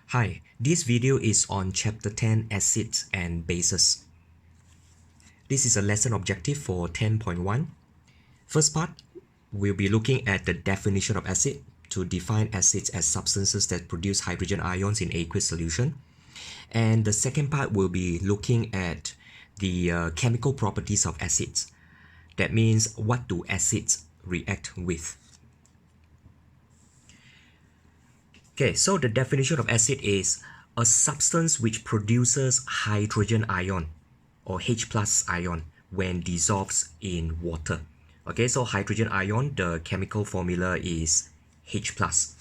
Hi, this video is on Chapter 10 Acids and Bases. This is a lesson objective for 10.1. First part, we'll be looking at the definition of acid to define acids as substances that produce hydrogen ions in aqueous solution. And the second part will be looking at the chemical properties of acids. That means what do acids react with? Okay, so the definition of acid is a substance which produces hydrogen ion or H plus ion when dissolves in water. Okay, so hydrogen ion, the chemical formula is H plus.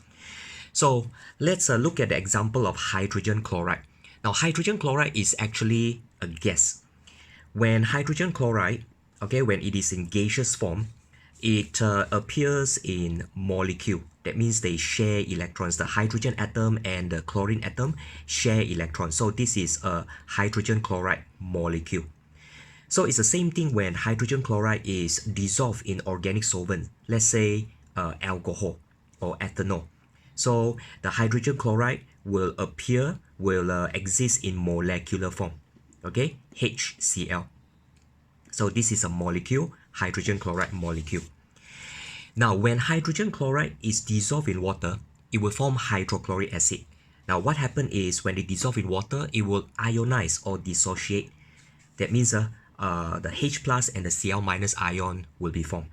So let's look at the example of hydrogen chloride. Now, hydrogen chloride is actually a gas. When hydrogen chloride, okay, when it is in gaseous form, it appears in molecule. That means they share electrons. The hydrogen atom and the chlorine atom share electrons. So this is a hydrogen chloride molecule. So it's the same thing when hydrogen chloride is dissolved in organic solvent. Let's say alcohol or ethanol. So the hydrogen chloride will exist in molecular form. Okay, HCl. So this is a molecule, hydrogen chloride molecule. Now, when hydrogen chloride is dissolved in water, it will form hydrochloric acid. Now, what happens is when they dissolve in water, it will ionize or dissociate. That means the H plus and the Cl minus ion will be formed.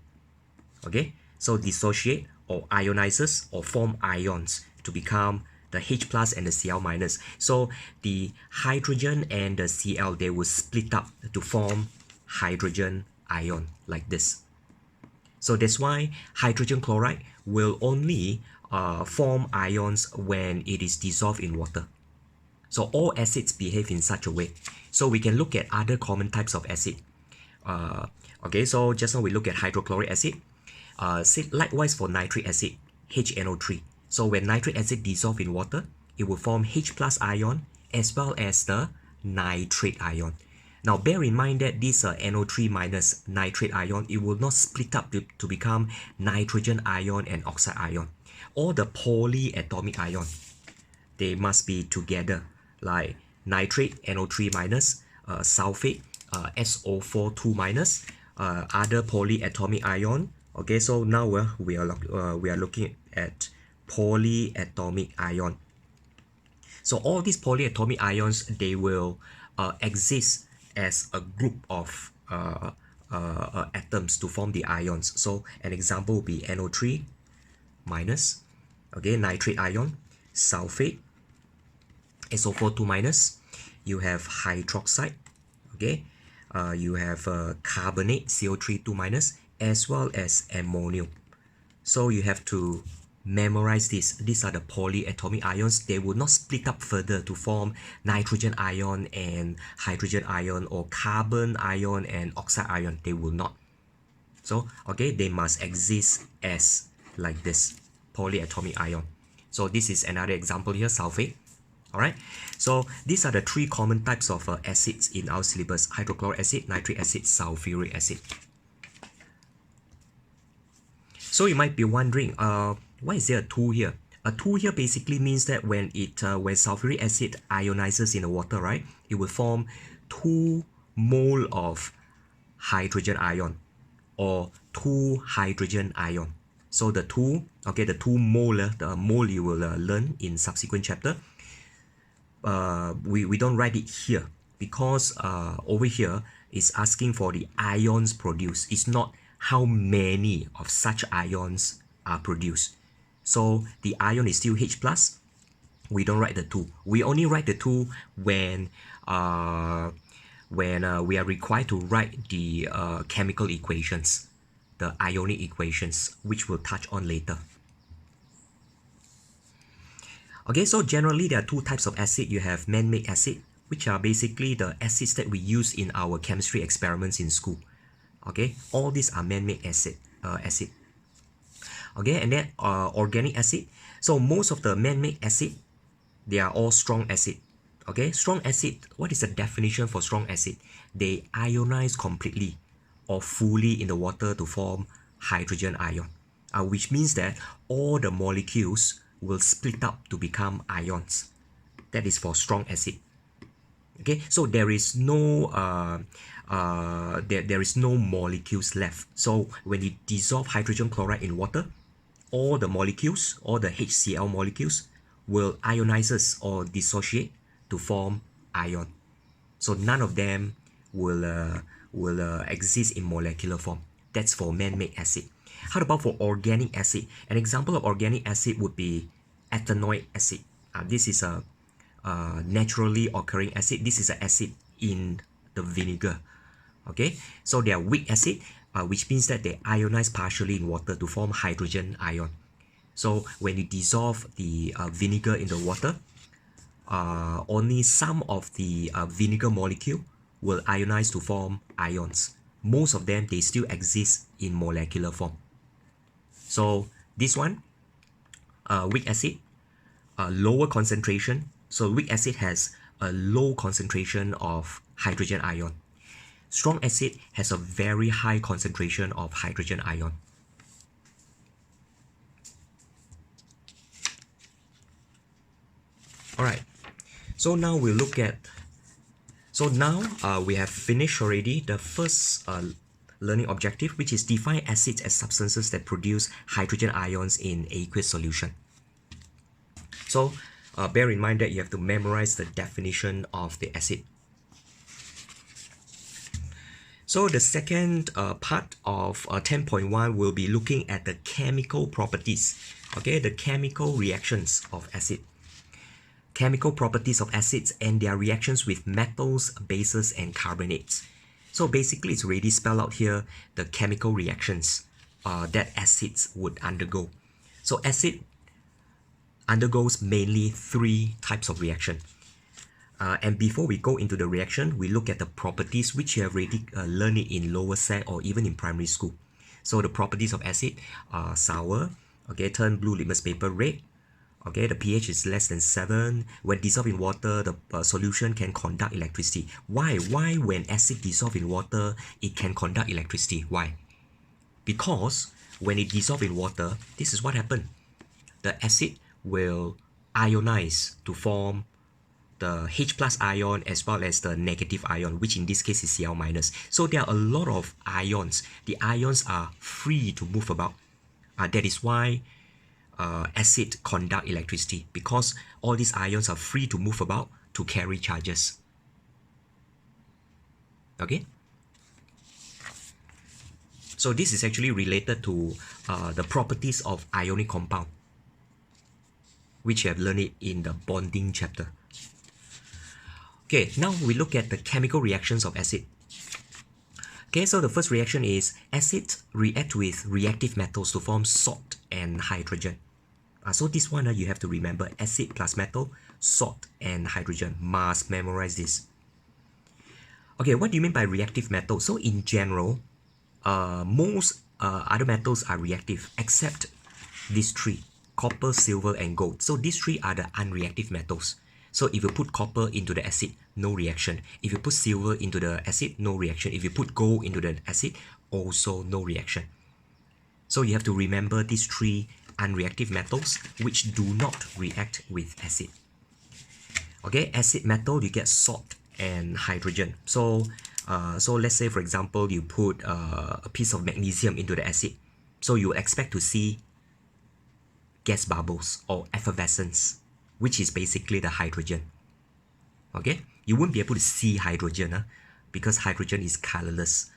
Okay, so dissociate or ionizes or form ions to become the H plus and the Cl minus. So the hydrogen and the Cl, they will split up to form hydrogen ion like this. So that's why hydrogen chloride will only form ions when it is dissolved in water. So all acids behave in such a way. So we can look at other common types of acid. Okay, so just now we look at hydrochloric acid. Likewise for nitric acid, HNO3. So when nitric acid dissolves in water, it will form H plus ion as well as the nitrate ion. Now bear in mind that this NO3 minus nitrate ion, it will not split up to become nitrogen ion and oxide ion. All the polyatomic ion, they must be together, like nitrate NO3 minus, sulfate SO4 2 minus, other polyatomic ion. Okay, so now we are looking at polyatomic ion. So all these polyatomic ions, they will exist as a group of atoms to form the ions. So an example would be NO3 minus, okay, nitrate ion, sulfate, SO4 2 minus, you have hydroxide, okay, you have carbonate, CO3 2 minus, as well as ammonium. So you have to memorize this. These are the polyatomic ions. They will not split up further to form nitrogen ion and hydrogen ion or carbon ion and oxide ion. They will not. So, okay, they must exist as like this, polyatomic ion. So this is another example here, sulfate. Alright, so these are the three common types of acids in our syllabus: hydrochloric acid, nitric acid, sulfuric acid. So you might be wondering, why is there a 2 here? A 2 here basically means that when sulfuric acid ionizes in the water, right, it will form 2 mole of hydrogen ion or 2 hydrogen ion. So the 2, okay, the 2 molar, the mole you will learn in subsequent chapter. We don't write it here because over here is asking for the ions produced. It's not how many of such ions are produced. So the ion is still H plus. We don't write the 2. We only write the 2 when we are required to write the chemical equations, the ionic equations, which we'll touch on later. Okay, so generally there are 2 types of acid. You have man-made acid, which are basically the acids that we use in our chemistry experiments in school. Okay, all these are man-made acid. Okay, and then organic acid. So most of the man-made acid, they are all strong acid. Okay, strong acid, what is the definition for strong acid? They ionize completely or fully in the water to form hydrogen ion, which means that all the molecules will split up to become ions. That is for strong acid. Okay, so there is no there is no molecules left. So when you dissolve hydrogen chloride in water, all the molecules, all the HCl molecules will ionizes or dissociate to form ion. So none of them will exist in molecular form. That's for man-made acid. How about for organic acid? An example of organic acid would be ethanoic acid. This is a naturally occurring acid. This is an acid in the vinegar. Okay, so they are weak acid, which means that they ionize partially in water to form hydrogen ion. So when you dissolve the vinegar in the water, only some of the vinegar molecule will ionize to form ions. Most of them, they still exist in molecular form. So this one, weak acid, lower concentration. So weak acid has a low concentration of hydrogen ion. Strong acid has a very high concentration of hydrogen ion. Alright, so now we'll look at, so now we have finished already the first learning objective, which is define acids as substances that produce hydrogen ions in aqueous solution. So bear in mind that you have to memorize the definition of the acid. So the second part of 10.1 will be looking at the chemical properties, okay, the chemical reactions of acid. Chemical properties of acids and their reactions with metals, bases, and carbonates. So basically it's already spelled out here the chemical reactions that acids would undergo. So acid undergoes mainly 3 types of reaction. And before we go into the reaction, we look at the properties which you have already learned it in lower sec or even in primary school. So the properties of acid are sour, okay, turn blue litmus paper red, okay, the pH is less than 7. When dissolved in water, the solution can conduct electricity. Why? Why when acid dissolved in water, it can conduct electricity? Why? Because when it dissolved in water, this is what happened. The acid will ionize to form the H plus ion as well as the negative ion, which in this case is Cl minus. So there are a lot of ions. The ions are free to move about. That is why acid conduct electricity, because all these ions are free to move about to carry charges. Okay? So this is actually related to the properties of ionic compound, which you have learned it in the bonding chapter. Okay, now we look at the chemical reactions of acid. Okay, so the first reaction is acids react with reactive metals to form salt and hydrogen. So this one you have to remember, acid plus metal, salt and hydrogen. Must memorize this. Okay, what do you mean by reactive metal? So in general, most other metals are reactive except these 3, copper, silver and gold. So these 3 are the unreactive metals. So if you put copper into the acid, no reaction. If you put silver into the acid, no reaction. If you put gold into the acid, also no reaction. So you have to remember these 3 unreactive metals which do not react with acid. Okay, acid metal, you get salt and hydrogen. So let's say for example you put a piece of magnesium into the acid. So you expect to see gas bubbles or effervescence, which is basically the hydrogen. Okay, you won't be able to see hydrogen because hydrogen is colorless.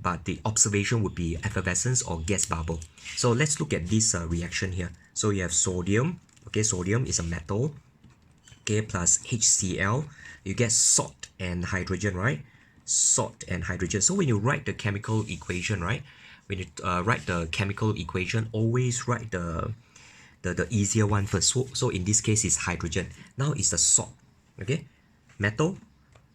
But the observation would be effervescence or gas bubble. So let's look at this reaction here. So you have sodium. Okay, sodium is a metal. Okay, plus HCl, you get salt and hydrogen, right? Salt and hydrogen. So when you write the chemical equation, right? When you write the chemical equation, always write the easier one first. So in this case, it's hydrogen. Now it's the salt. Okay, metal,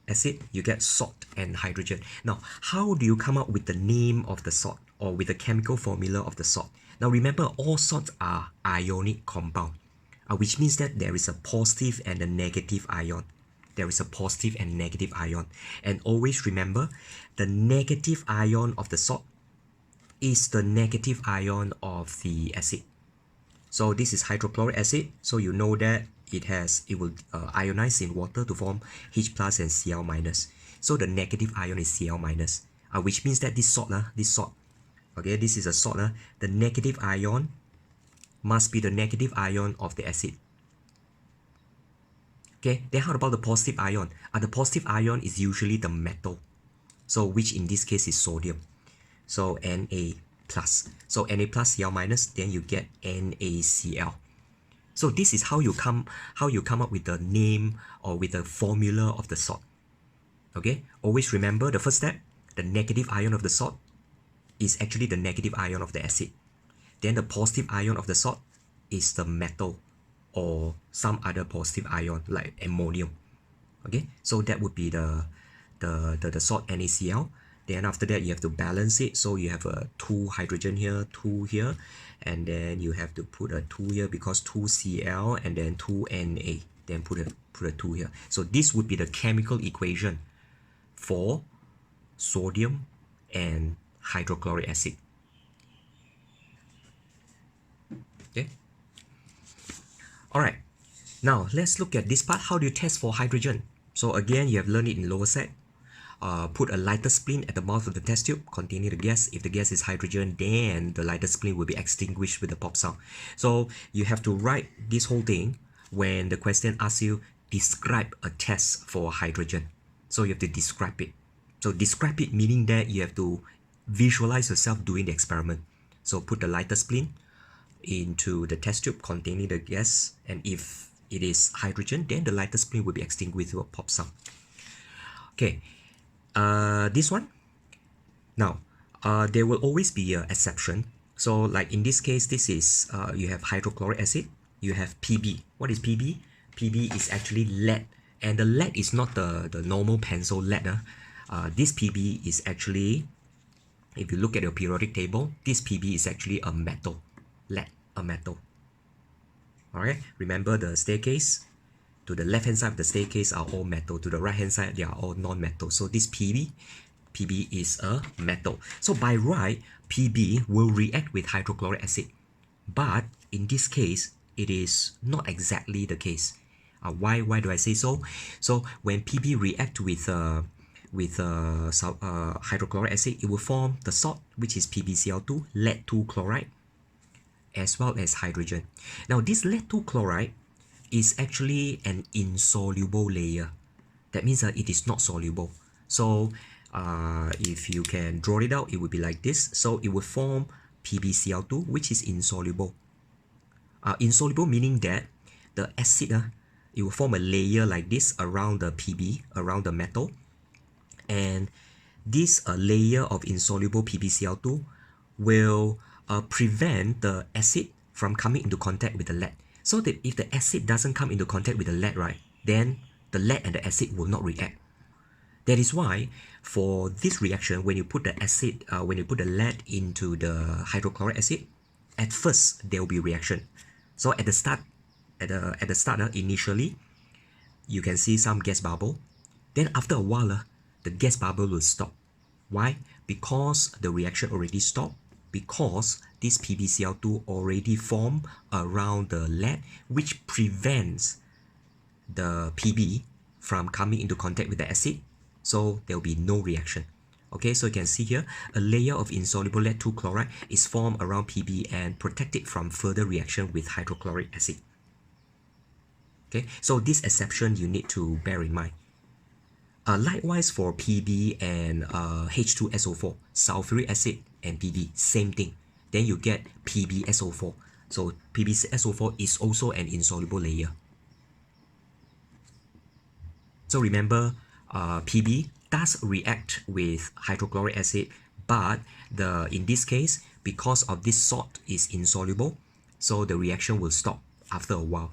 acid, you get salt and hydrogen. Now, how do you come up with the name of the salt or with the chemical formula of the salt? Now remember, all salts are ionic compound, which means that there is a positive and a negative ion. There is a positive and negative ion. And always remember, the negative ion of the salt is the negative ion of the acid. So this is hydrochloric acid. So you know that it will ionize in water to form H plus and Cl minus. So the negative ion is Cl minus, which means that this salt, okay, this is a salt, the negative ion must be the negative ion of the acid. Okay, then how about the positive ion? The positive ion is usually the metal, so which in this case is sodium. So Na plus. So Na plus Cl minus, then you get NaCl. So this is how you come up with the name or with the formula of the salt. Okay, always remember the first step, the negative ion of the salt is actually the negative ion of the acid. Then the positive ion of the salt is the metal or some other positive ion like ammonium. Okay, so that would be the salt NaCl. Then after that you have to balance it, so you have a 2 hydrogen here, 2 here, and then you have to put a 2 here because 2 Cl and then 2 Na, then put a 2 here. So this would be the chemical equation for sodium and hydrochloric acid. Okay, all right, now let's look at this part. How do you test for hydrogen? So again, you have learned it in lower set. Put a lighter splint at the mouth of the test tube containing the gas. If the gas is hydrogen, then the lighter splint will be extinguished with the pop sound. So you have to write this whole thing when the question asks you describe a test for hydrogen. So you have to describe it. So describe it meaning that you have to visualize yourself doing the experiment. So put the lighter splint into the test tube containing the gas, and if it is hydrogen, then the lighter splint will be extinguished with a pop sound. Okay. This one, now there will always be an exception. So like in this case, this is you have hydrochloric acid, you have Pb. What is Pb? Pb is actually lead, and the lead is not the normal pencil lead. This Pb is actually, if you look at your periodic table, this Pb is actually a metal, lead, a metal. Alright, remember the staircase? To the left hand side of the staircase are all metal. To the right hand side, they are all non-metal. So this Pb is a metal. So by right, Pb will react with hydrochloric acid. But in this case, it is not exactly the case. Why do I say so? So when Pb react with hydrochloric acid, it will form the salt, which is PbCl2, lead-2 chloride, as well as hydrogen. Now this lead-2 chloride is actually an insoluble layer. That means it is not soluble. So if you can draw it out, it would be like this. So it will form PbCl2, which is insoluble. Insoluble meaning that the acid, it will form a layer like this around the Pb, around the metal. And this layer of insoluble PbCl2 will prevent the acid from coming into contact with the lead. So that if the acid doesn't come into contact with the lead, right, then the lead and the acid will not react. That is why for this reaction, when you put the acid, when you put the lead into the hydrochloric acid, at first there will be reaction. So at the start, initially, you can see some gas bubble. Then after a while, the gas bubble will stop. Why? Because the reaction already stopped. Because this PbCl2 already formed around the lead, which prevents the Pb from coming into contact with the acid, so there will be no reaction. Okay, so you can see here, a layer of insoluble lead-2 chloride is formed around Pb and protected from further reaction with hydrochloric acid. Okay, so this exception you need to bear in mind. Likewise for Pb and H2SO4, sulfuric acid and Pb, same thing. Then you get PbSO4. So PbSO4 is also an insoluble layer. So remember, Pb does react with hydrochloric acid, but in this case, because of this salt is insoluble, so the reaction will stop after a while.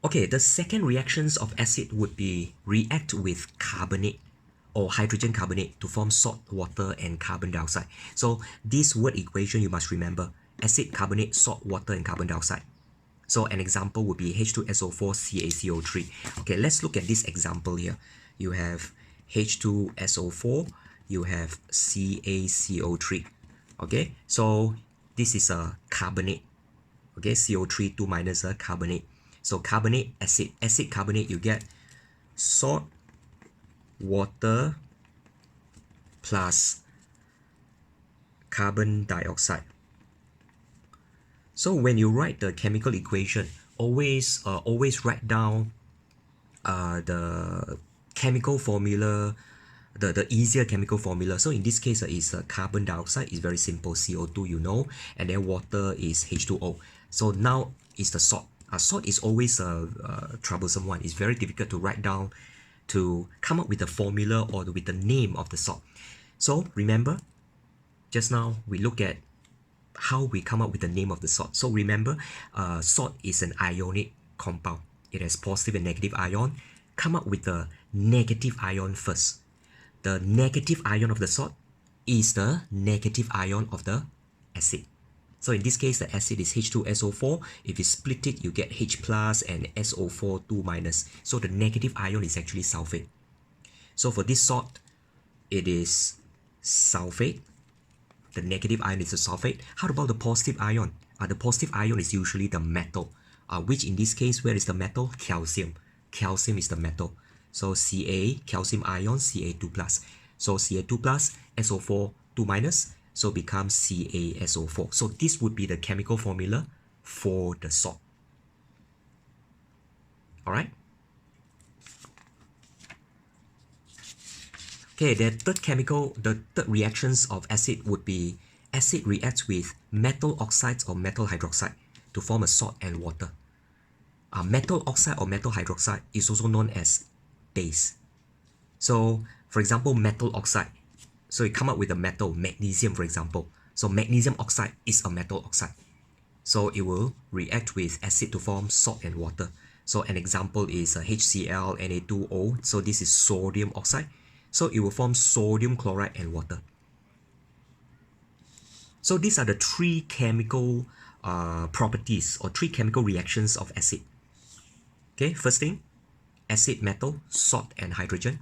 Okay, the second reactions of acid would be react with carbonate or hydrogen carbonate to form salt, water, and carbon dioxide. So this word equation you must remember: acid, carbonate, salt, water, and carbon dioxide. So an example would be H2SO4 CaCO3. Okay, let's look at this example here. You have H2SO4, you have CaCO3. Okay, so This is a carbonate. Okay, CO3 2 minus a carbonate. So carbonate, acid. Acid carbonate, you get salt, water, plus carbon dioxide. So when you write the chemical equation, always write down the chemical formula, the easier chemical formula. So in this case, is carbon dioxide is very simple, CO2, you know, and then water is H2O. So now is the salt. Salt is always a troublesome one. It's very difficult to write down, to come up with the formula or with the name of the salt. So remember, just now we look at how we come up with the name of the salt. So remember, salt is an ionic compound. It has positive and negative ion. Come up with the negative ion first. The negative ion of the salt is the negative ion of the acid. So in this case, the acid is H2SO4. If you split it, you get H plus and SO4 2 minus. So the negative ion is actually sulfate. So for this salt, it is sulfate. The negative ion is a sulfate. How about the positive ion? The positive ion is usually the metal, which in this case, where is the metal? Calcium. Calcium is the metal. So Ca, calcium ion, Ca2 plus. So Ca2 plus, SO4 2 minus, so becomes CaSO4. So this would be the chemical formula for the salt. All right. Okay, the third reactions of acid would be acid reacts with metal oxides or metal hydroxide to form a salt and water. Metal oxide or metal hydroxide is also known as base. So, for example, metal oxide. So you come up with a metal, magnesium, for example. So magnesium oxide is a metal oxide. So it will react with acid to form salt and water. So an example is HCl, Na2O. So this is sodium oxide. So it will form sodium chloride and water. So these are the three chemical properties or three chemical reactions of acid. Okay, first thing, acid metal, salt and hydrogen.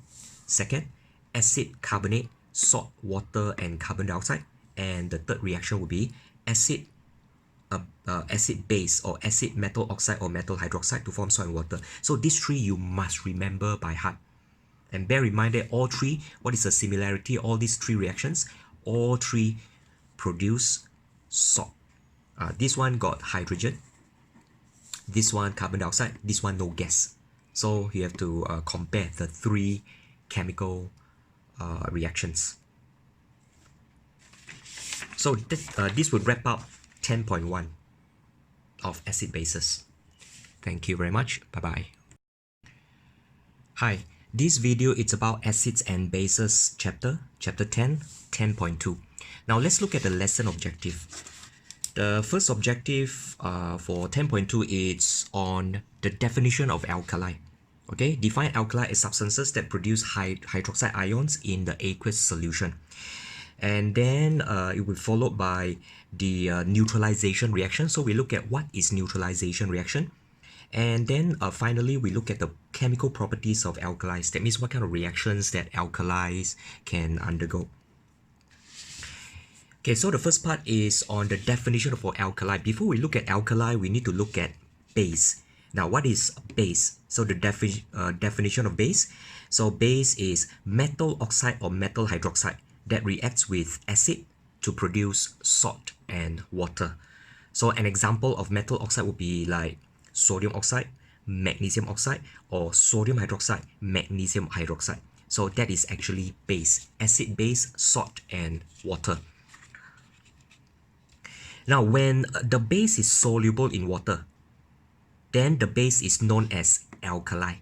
Second, acid carbonate, salt, water and carbon dioxide. And the third reaction would be acid acid base or acid metal oxide or metal hydroxide to form salt and water. So these three you must remember by heart. And bear in mind that all three, what is the similarity? All these three reactions, all three produce salt. This one got hydrogen, this one carbon dioxide, this one no gas. So you have to compare the three chemical reactions. So this would wrap up 10.1 of acid bases. Thank you very much. Bye-bye. Hi, this video is about acids and bases chapter 10, 10.2. Now let's look at the lesson objective. The first objective for 10.2 is on the definition of alkali. Okay, define alkali as substances that produce hydroxide ions in the aqueous solution. And then it will be followed by the neutralization reaction. So we look at what is neutralization reaction. And then finally, we look at the chemical properties of alkalis. That means what kind of reactions that alkalis can undergo. Okay, so the first part is on the definition for alkali. Before we look at alkali, we need to look at base. Now, what is base? So the definition of base. So base is metal oxide or metal hydroxide that reacts with acid to produce salt and water. So an example of metal oxide would be like sodium oxide, magnesium oxide, or sodium hydroxide, magnesium hydroxide. So that is actually base, acid base, salt and water. Now when the base is soluble in water, then the base is known as alkali.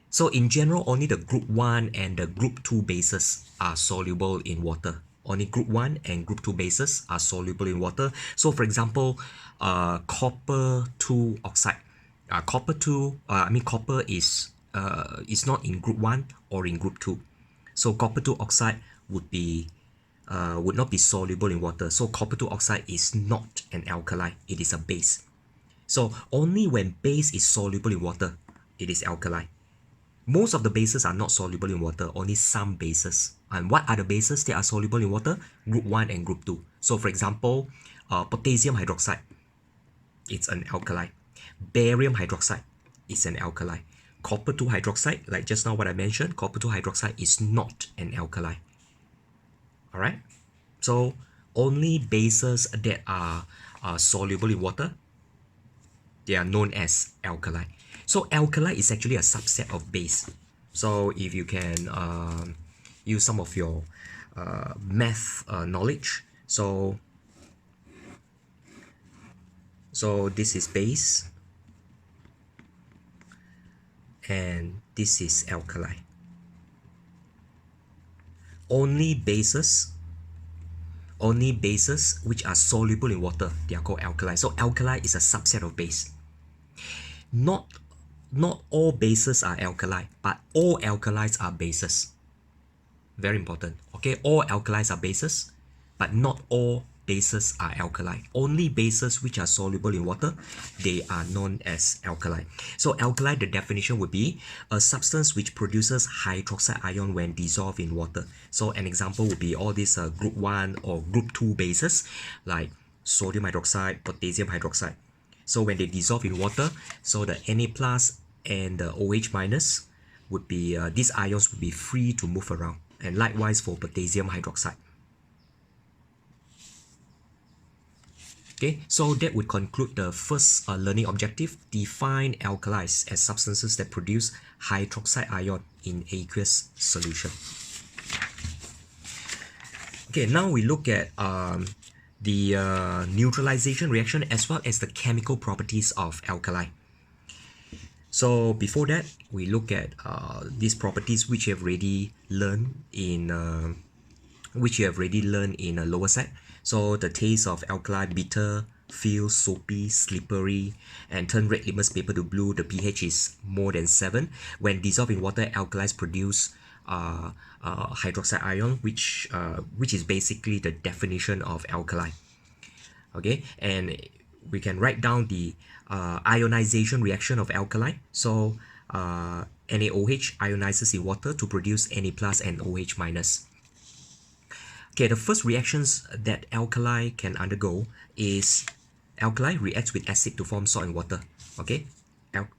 So in general, only the group 1 and the group 2 bases are soluble in water. Only group 1 and group 2 bases are soluble in water. So for example, copper 2 oxide. Copper is not in group 1 or in group 2. So copper 2 oxide would not be soluble in water. So copper 2 oxide is not an alkali, it is a base. So only when base is soluble in water, it is alkali. Most of the bases are not soluble in water, only some bases. And what are the bases that are soluble in water? Group 1 and group 2. So for example, potassium hydroxide, it's an alkali. Barium hydroxide is an alkali. Copper 2 hydroxide, like just now what I mentioned, copper 2 hydroxide is not an alkali. All right. So only bases that are soluble in water, they are known as alkali. So alkali is actually a subset of base. So if you can use some of your math knowledge, so this is base and this is alkali. Only bases which are soluble in water, they are called alkali. So alkali is a subset of base. Not all bases are alkali, but all alkalis are bases. Very important. Okay, all alkalis are bases, but not all bases are alkali. Only bases which are soluble in water, they are known as alkali. So alkali, the definition would be a substance which produces hydroxide ion when dissolved in water. So an example would be all these group 1 or group 2 bases like sodium hydroxide, potassium hydroxide. So when they dissolve in water, so the Na plus and the OH minus would be, these ions would be free to move around. And likewise for potassium hydroxide. Okay, so that would conclude the first learning objective. Define alkalis as substances that produce hydroxide ion in aqueous solution. Okay, now we look at the neutralization reaction as well as the chemical properties of alkali. So before that, we look at these properties which you have already learned in a lower set. So the taste of alkali, bitter, feels soapy, slippery, and turn red litmus paper to blue. The pH is more than 7. When dissolved in water, alkalis produce hydroxide ion, which is basically the definition of alkali. Okay, and we can write down the ionization reaction of alkali. So NaOH ionizes in water to produce Na plus and OH minus. Okay, the first reactions that alkali can undergo is alkali reacts with acid to form salt and water. Okay,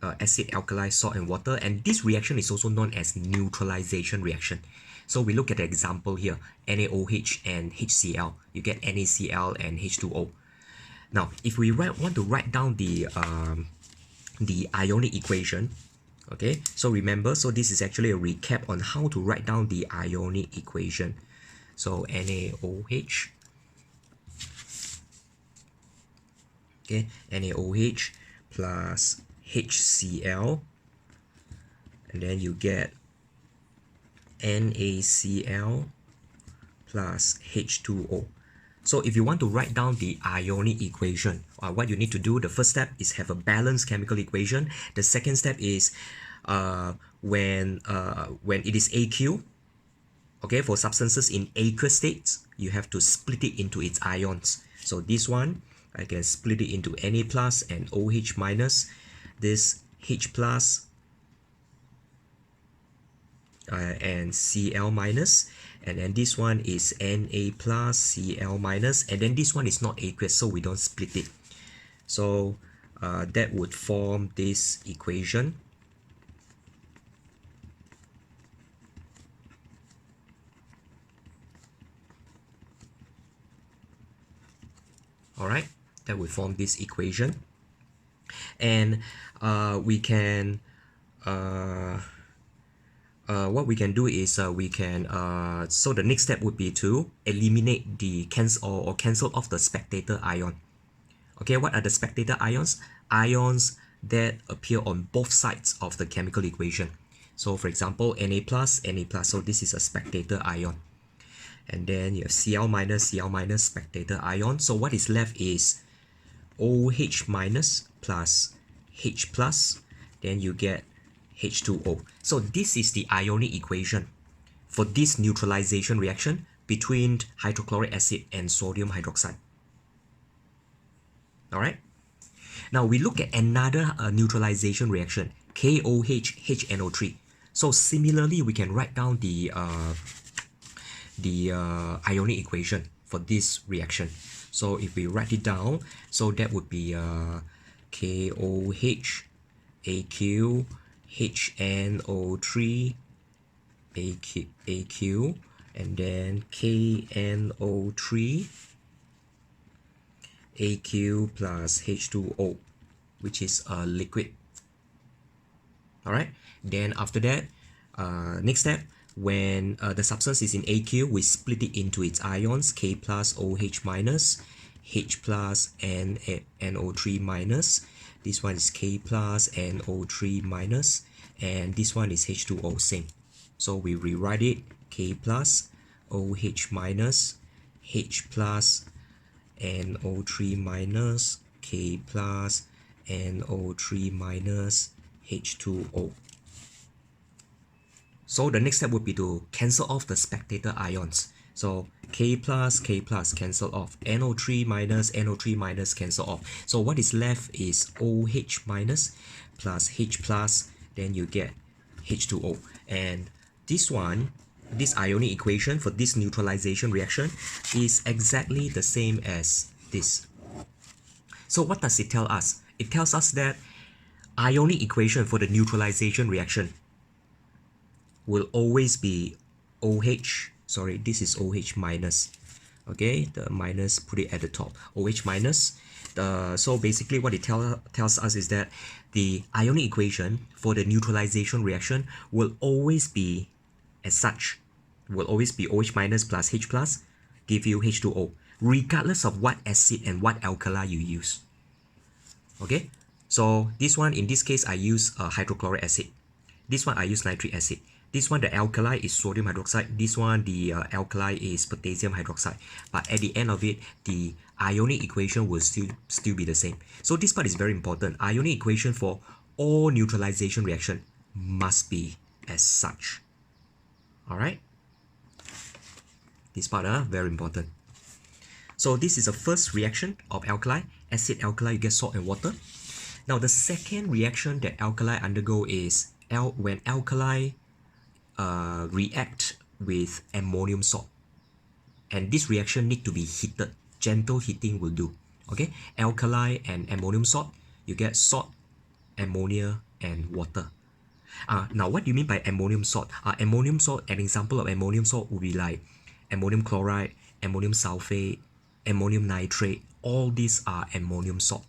acid, alkali, salt and water, and this reaction is also known as neutralization reaction. So we look at the example here, NaOH and HCl. You get NaCl and H2O. Now, if we want to write down the ionic equation, okay, so remember, so this is actually a recap on how to write down the ionic equation. So NaOH, okay, NaOH plus HCl, and then you get NaCl plus H2O. So if you want to write down the ionic equation, what you need to do, the first step is have a balanced chemical equation. The second step is when it is AQ, okay, for substances in aqueous states, you have to split it into its ions. So this one, I can split it into Na plus and OH minus, this H plus and Cl minus, and then this one is Na plus Cl minus, and then this one is not aqueous, so we don't split it. So that would form this equation. All right, that would form this equation, and we can what we can do is we can so the next step would be to eliminate the cancel off the spectator ion. Okay, what are the spectator ions? Ions that appear on both sides of the chemical equation. So for example, Na plus, so this is a spectator ion. And then you have Cl minus spectator ion. So what is left is OH minus plus H plus, then you get H2O. So this is the ionic equation for this neutralization reaction between hydrochloric acid and sodium hydroxide. All right. Now we look at another neutralization reaction, KOH HNO3. So similarly, we can write down the ionic equation for this reaction. So if we write it down, so that would be KOH, AQ, HNO3, AQ, and then KNO3, AQ plus H2O, which is a liquid. All right. Then after that, next step, when the substance is in AQ, we split it into its ions, K plus OH minus, H plus and NO3 minus. This one is K plus NO3 minus, and this one is H2O, same. So we rewrite it, K plus OH minus, H plus NO3 minus, K plus NO3 minus, H2O. So the next step would be to cancel off the spectator ions. So K plus cancel off, NO3 minus cancel off. So what is left is OH minus plus H plus, then you get H2O. And this one, this ionic equation for this neutralization reaction is exactly the same as this. So what does it tell us? It tells us that ionic equation for the neutralization reaction will always be OH, sorry, this is OH minus, okay, the minus, put it at the top, OH minus. So basically what it tells us is that the ionic equation for the neutralization reaction will always be as such, will always be OH minus plus H plus, give you H2O, regardless of what acid and what alkali you use. Okay, so this one, in this case, I use hydrochloric acid. This one I use nitric acid. This one, the alkali is sodium hydroxide. This one, the alkali is potassium hydroxide. But at the end of it, the ionic equation will still be the same. So this part is very important. Ionic equation for all neutralization reaction must be as such. All right. This part very important. So this is the first reaction of alkali. Acid, alkali, you get salt and water. Now the second reaction that alkali undergo is when alkali react with ammonium salt. And this reaction need to be heated. Gentle heating will do. Okay, alkali and ammonium salt, you get salt, ammonia, and water. Now what do you mean by ammonium salt? Ammonium salt, an example of ammonium salt would be like ammonium chloride, ammonium sulfate, ammonium nitrate. All these are ammonium salt.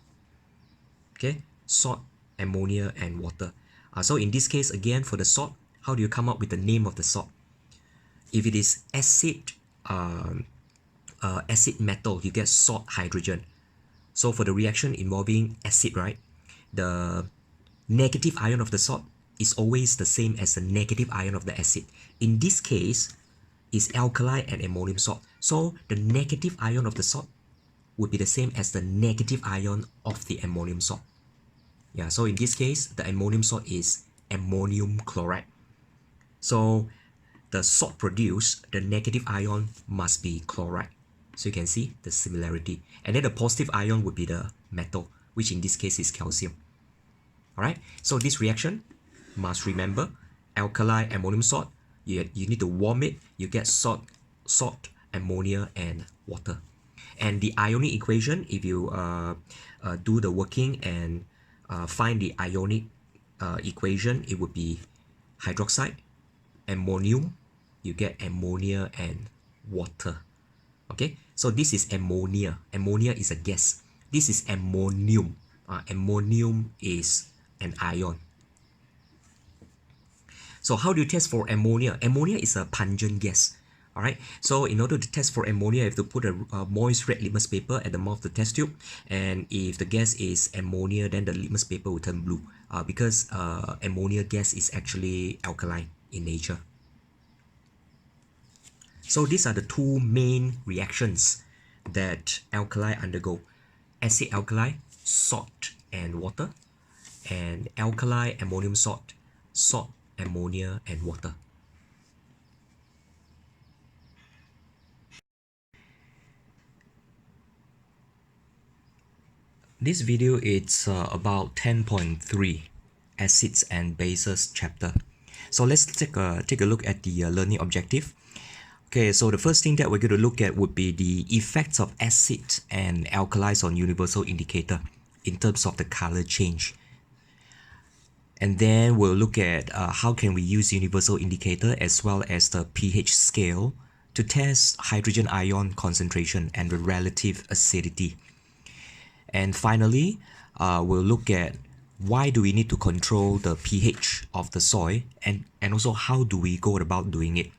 Okay, salt, ammonia, and water. So in this case, again, for the salt, how do you come up with the name of the salt? If it is acid, acid metal, you get salt hydrogen. So for the reaction involving acid, right, the negative ion of the salt is always the same as the negative ion of the acid. In this case, is alkali and ammonium salt. So the negative ion of the salt would be the same as the negative ion of the ammonium salt. Yeah, so in this case, the ammonium salt is ammonium chloride. So the salt produced, the negative ion must be chloride. So you can see the similarity. And then the positive ion would be the metal, which in this case is calcium. All right, so this reaction must remember alkali, ammonium salt. You need to warm it. You get salt, ammonia, and water. And the ionic equation, if you do the working and find the ionic equation, it would be hydroxide, ammonium, you get ammonia and water. Okay, so this is ammonia. Ammonia is a gas. This is ammonium. Ammonium is an ion. So how do you test for ammonia? Ammonia is a pungent gas. All right, so in order to test for ammonia, you have to put a moist red litmus paper at the mouth of the test tube, and if the gas is ammonia, then the litmus paper will turn blue because ammonia gas is actually alkaline in nature. So these are the two main reactions that alkali undergo: acid alkali, salt and water, and alkali ammonium salt, salt, ammonia and water. This video is about 10.3 acids and bases chapter. So let's take a look at the learning objective. Okay, so the first thing that we're going to look at would be the effects of acid and alkalis on universal indicator in terms of the color change. And then we'll look at how can we use universal indicator as well as the pH scale to test hydrogen ion concentration and the relative acidity. And finally, we'll look at why do we need to control the pH of the soil and also how do we go about doing it.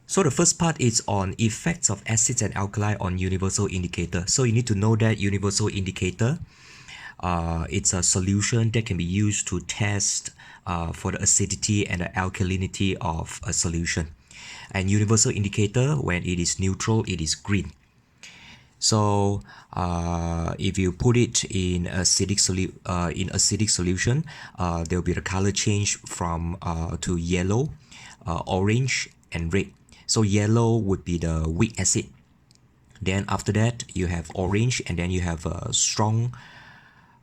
So the first part is on effects of acids and alkali on universal indicator. So you need to know that universal indicator, it's a solution that can be used to test for the acidity and the alkalinity of a solution. And universal indicator, when it is neutral, it is green. So if you put it in acidic solution, there will be the color change from to yellow, orange, and red. So yellow would be the weak acid. Then after that, you have orange, and then you have a strong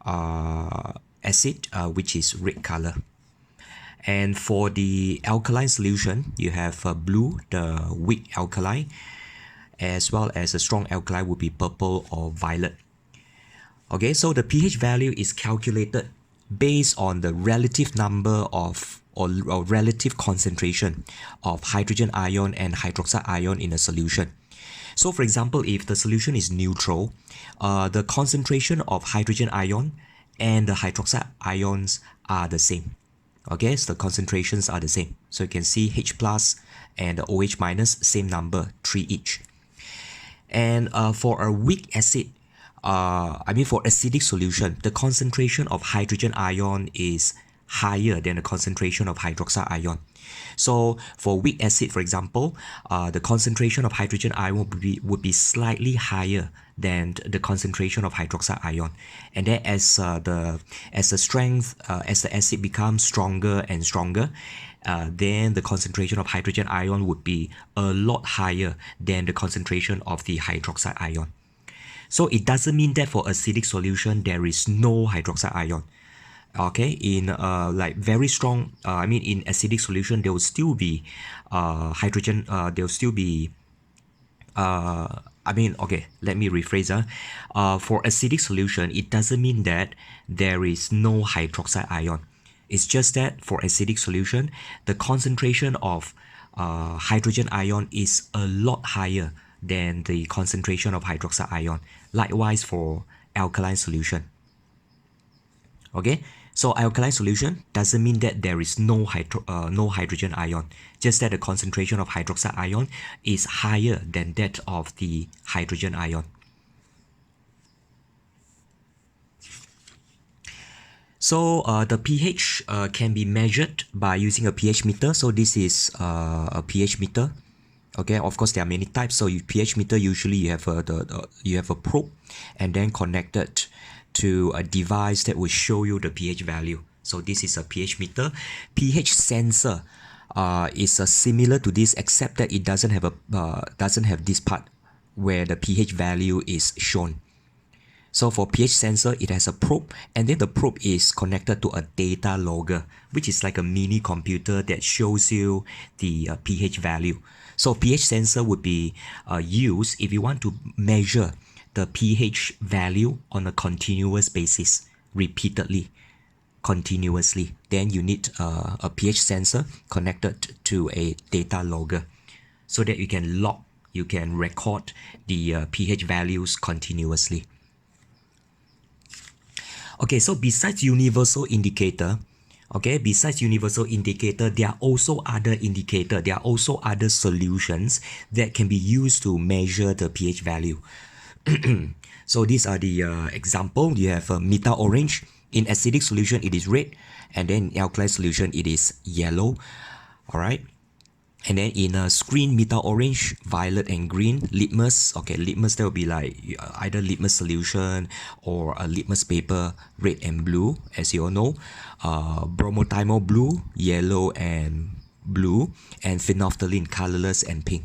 acid, which is red color. And for the alkaline solution, you have blue, the weak alkali, as well as a strong alkali would be purple or violet. Okay, so the pH value is calculated based on the relative number of or relative concentration of hydrogen ion and hydroxide ion in a solution. So for example, if the solution is neutral, the concentration of hydrogen ion and the hydroxide ions are the same. Okay, so the concentrations are the same. So you can see H plus and the OH minus, same number, 3 each. And for a weak acid, for acidic solution, the concentration of hydrogen ion is higher than the concentration of hydroxide ion. So for weak acid, for example, the concentration of hydrogen ion would be slightly higher than the concentration of hydroxide ion. And then as the acid becomes stronger and stronger, then the concentration of hydrogen ion would be a lot higher than the concentration of the hydroxide ion. So it doesn't mean that for acidic solution there is no hydroxide ion. Okay, in like very strong, in acidic solution there will still be hydrogen. There will still be. Okay, let me rephrase. For acidic solution, it doesn't mean that there is no hydroxide ion. It's just that for acidic solution, the concentration of hydrogen ion is a lot higher than the concentration of hydroxide ion. Likewise for alkaline solution. Okay, so alkaline solution doesn't mean that there is no hydrogen ion, just that the concentration of hydroxide ion is higher than that of the hydrogen ion. So the pH can be measured by using a pH meter. So this is a pH meter. Okay, of course there are many types. So pH meter, usually you have a probe and then connected to a device that will show you the pH value. So this is a pH meter. pH sensor is similar to this, except that it doesn't have this part where the pH value is shown. So for pH sensor, it has a probe, and then the probe is connected to a data logger, which is like a mini computer that shows you the pH value. So pH sensor would be used if you want to measure the pH value on a continuous basis, repeatedly, continuously. Then you need a pH sensor connected to a data logger so that you can record the pH values continuously. Okay, so besides universal indicator, there are also other solutions that can be used to measure the pH value. So these are the example. You have methyl orange. In acidic solution, it is red, and then in alkaline solution, it is yellow. All right. And then in a screen, methyl orange, violet, and green. Litmus, okay, litmus, there will be like either litmus solution or a litmus paper, red and blue, as you all know. Bromothymol blue, yellow and blue, and phenolphthalein, colorless and pink.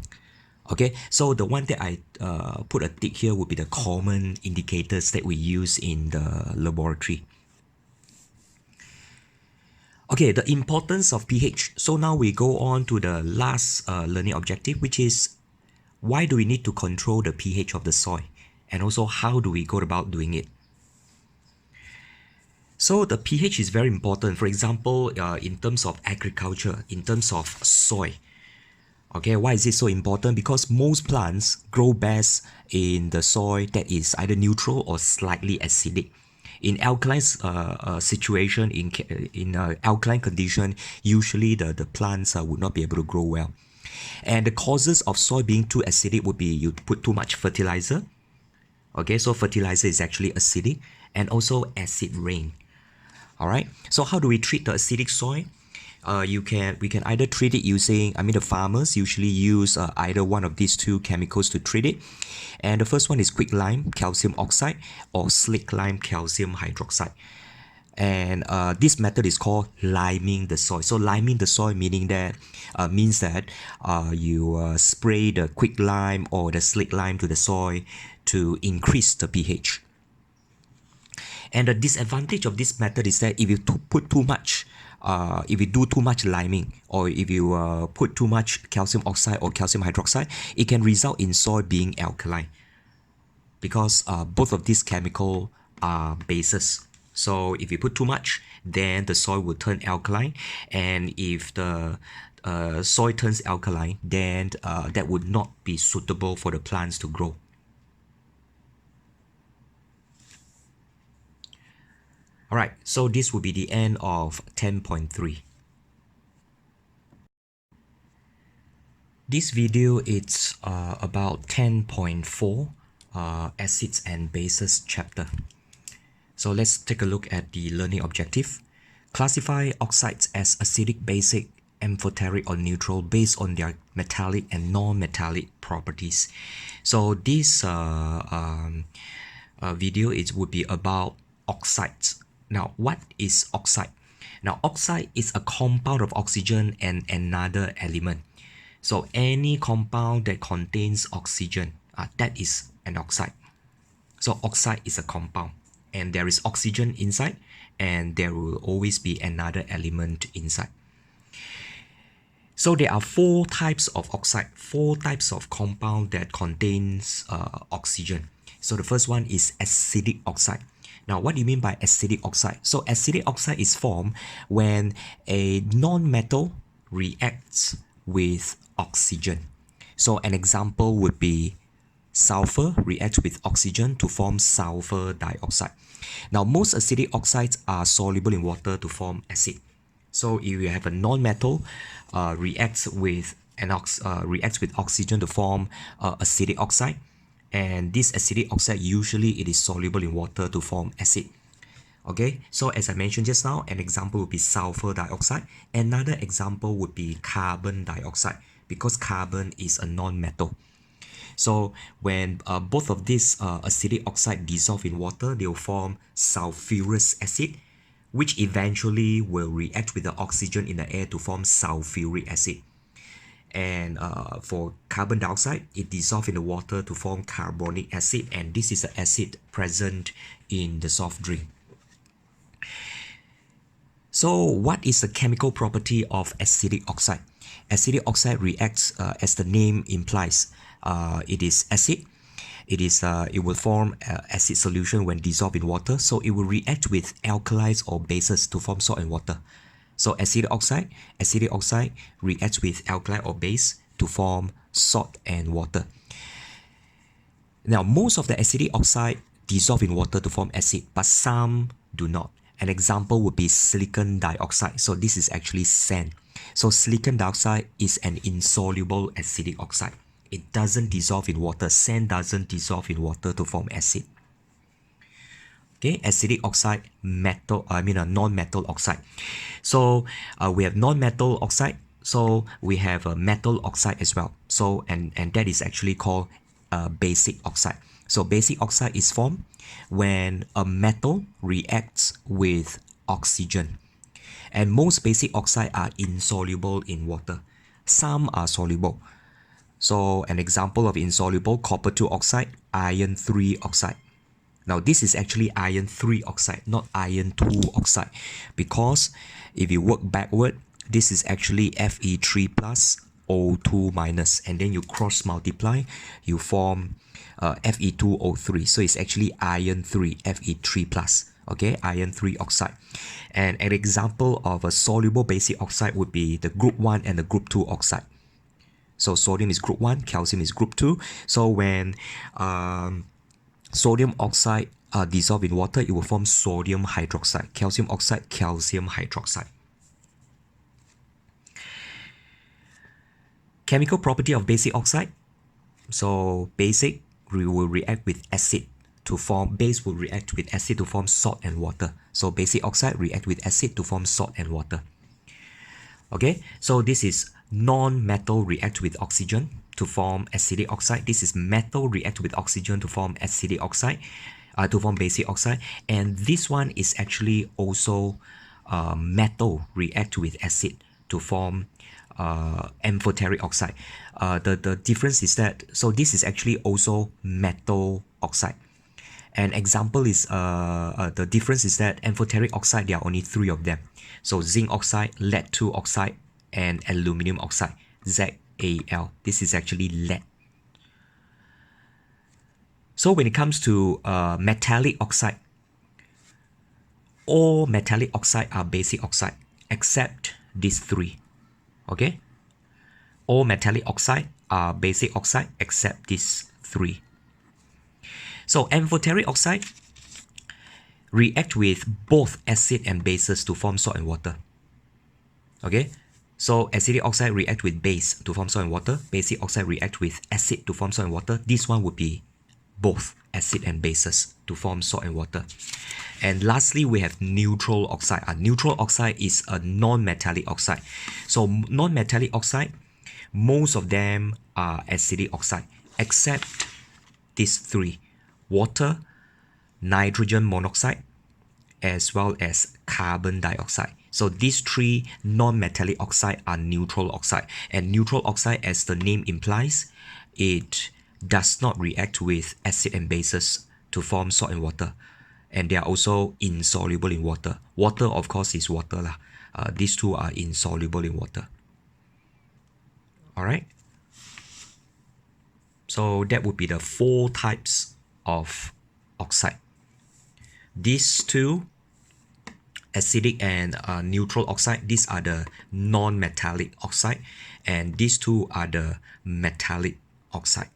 Okay, so the one that I put a tick here would be the common indicators that we use in the laboratory. Okay, the importance of pH. So now we go on to the last learning objective, which is why do we need to control the pH of the soil? And also, how do we go about doing it? So the pH is very important. For example, in terms of agriculture, in terms of soil. Okay, why is it so important? Because most plants grow best in the soil that is either neutral or slightly acidic. In alkaline situation, in alkaline condition, usually the plants would not be able to grow well. And the causes of soil being too acidic would be you put too much fertilizer. Okay, so fertilizer is actually acidic, and also acid rain. All right. So how do we treat the acidic soil? We can either treat it using, the farmers usually use either one of these two chemicals to treat it. And the first one is quick lime calcium oxide or slick lime calcium hydroxide. And this method is called liming the soil. So liming the soil means that you spray the quick lime or the slick lime to the soil to increase the pH. And the disadvantage of this method is that if you put too much, if you do too much liming, or if you put too much calcium oxide or calcium hydroxide, it can result in soil being alkaline, because both of these chemicals are bases. So if you put too much, then the soil will turn alkaline, and if the soil turns alkaline, then that would not be suitable for the plants to grow. All right, so this will be the end of 10.3. This video is about 10.4 acids and bases chapter. So let's take a look at the learning objective. Classify oxides as acidic, basic, amphoteric, or neutral based on their metallic and non-metallic properties. So this video would be about oxides. Now, what is oxide? Now, oxide is a compound of oxygen and another element. So any compound that contains oxygen, that is an oxide. So oxide is a compound, and there is oxygen inside, and there will always be another element inside. So there are four types of oxide, four types of compound that contains oxygen. So the first one is acidic oxide. Now, what do you mean by acidic oxide? So acidic oxide is formed when a non-metal reacts with oxygen. So an example would be sulfur reacts with oxygen to form sulfur dioxide. Now, most acidic oxides are soluble in water to form acid. So if you have a non-metal reacts with oxygen to form acidic oxide, and this acidic oxide usually it is soluble in water to form acid. Okay, so as I mentioned just now, an example would be sulfur dioxide. Another example would be carbon dioxide, because carbon is a non-metal. So when both of these acidic oxide dissolve in water, they will form sulfurous acid, which eventually will react with the oxygen in the air to form sulfuric acid. And for carbon dioxide, it dissolves in the water to form carbonic acid, and this is the acid present in the soft drink. So what is the chemical property of acidic oxide? Acidic oxide reacts as the name implies. It is acid. It will form acid solution when dissolved in water, so it will react with alkalis or bases to form salt and water. So acidic oxide reacts with alkali or base to form salt and water. Now, most of the acidic oxide dissolve in water to form acid, but some do not. An example would be silicon dioxide. So this is actually sand. So silicon dioxide is an insoluble acidic oxide. It doesn't dissolve in water. Sand doesn't dissolve in water to form acid. Okay, acidic oxide, a non-metal oxide. So we have non-metal oxide. So we have a metal oxide as well. So and that is actually called basic oxide. So basic oxide is formed when a metal reacts with oxygen. And most basic oxide are insoluble in water. Some are soluble. So an example of insoluble, copper 2 oxide, iron 3 oxide. Now this is actually iron 3 oxide, not iron 2 oxide, because if you work backward, this is actually Fe3 plus O2 minus, and then you cross multiply, you form Fe2O3. So it's actually iron 3, Fe3 plus. Okay, iron 3 oxide. And an example of a soluble basic oxide would be the group 1 and the group 2 oxide. So sodium is group 1, calcium is group 2. So when sodium oxide dissolved in water, it will form sodium hydroxide. Calcium oxide, calcium hydroxide. Chemical property of basic oxide. So basic will react with acid to form, base will react with acid to form salt and water. So basic oxide react with acid to form salt and water. Okay, so this is non-metal react with oxygen to form acidic oxide. This is metal react with oxygen to form acidic oxide, to form basic oxide. And this one is actually also metal react with acid to form amphoteric oxide. The difference is that, so this is actually also metal oxide. An example is, the difference is that amphoteric oxide, there are only 3 of them. So zinc oxide, lead 2 oxide, and aluminum oxide, ZAL. This is actually lead. So when it comes to metallic oxide, all metallic oxide are basic oxide, except these 3. Okay? All metallic oxide are basic oxide, except these 3. So amphoteric oxide react with both acid and bases to form salt and water. Okay, so acidic oxide react with base to form salt and water. Basic oxide react with acid to form salt and water. This one would be both acid and bases to form salt and water. And lastly, we have neutral oxide. A neutral oxide is a non-metallic oxide. So non-metallic oxide, most of them are acidic oxide, except these 3: water, nitrogen monoxide, as well as carbon dioxide. So these 3 non-metallic oxide are neutral oxide. And neutral oxide, as the name implies, it does not react with acid and bases to form salt and water. And they are also insoluble in water. Water, of course, is water lah. These 2 are insoluble in water. Alright. So that would be the 4 types of oxide. These 2, acidic and neutral oxide, these are the non-metallic oxide, and these 2 are the metallic oxide.